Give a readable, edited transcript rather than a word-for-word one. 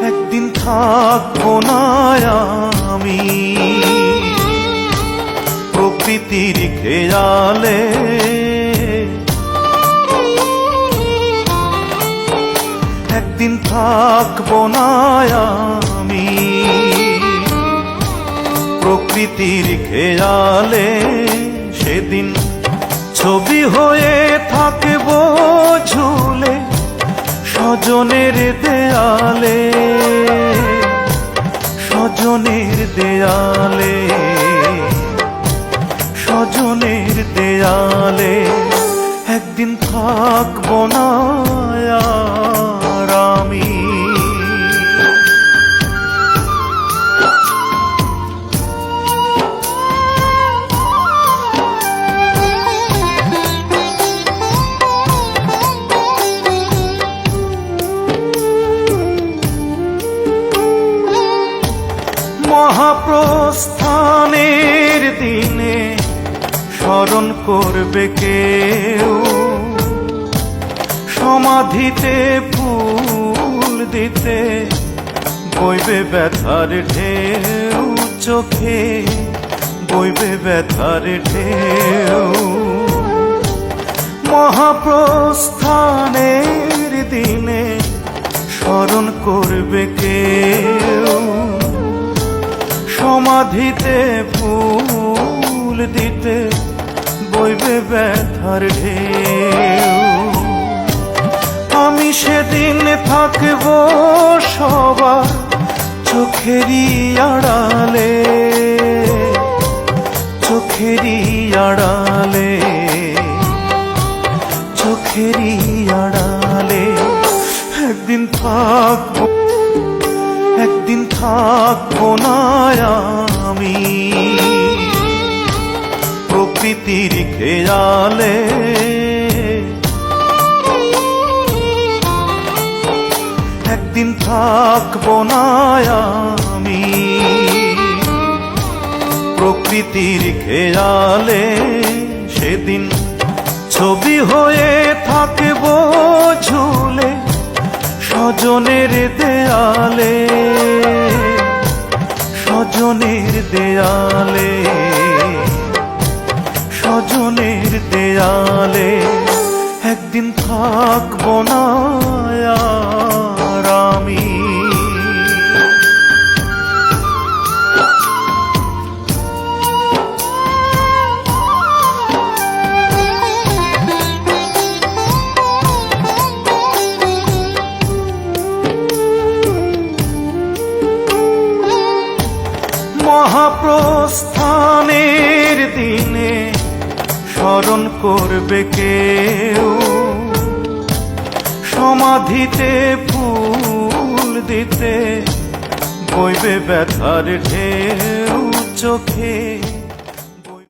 একদিন থাকবো না আমি প্রকৃতির খেয়ালে, একদিন থাকবো না আমি প্রকৃতির খেয়ালে। সেদিন ছবি হয়ে থাকবো ঝুলে স্বজনের দেয়ালে, স্বজনের দেয়ালে, স্বজনের দেয়ালে। একদিন থাকবো না আর আমি। মহাপ্রস্থানের দিনে স্মরণ করবে কেউ, সমাধিতে ফুল দিতে বইবে ব্যথার ঢেউ, চোখে বইবে ব্যথার ঢেউ। মহাপ্রস্থানের দিনে স্মরণ করবে কেউ, সমাধিতে ফুল দিতে বইবে ব্যথার ঢেউ। আমি সেদিন থাকবো সবার চোখেরই আড়ালে, চোখেরই আড়ালে, চোখেরই আড়ালে। একদিন থাকবো, একদিন থাকবো না আমি প্রকৃতির খেয়ালে, একদিন থাকবো না আমি প্রকৃতির খেয়ালে। সেদিন ছবি হয়ে থাকবো ঝুলে স্বজনের দেয়ালে, স্বজনের দেয়ালে, স্বজনের দেয়ালে। একদিন থাকবো না আর আমি। মহাপ্রস্থানের দিনে স্মরণ করবে কেউ, সমাধিতে ফুল দিতে বইবে ব্যথার ঢেউ, চোখে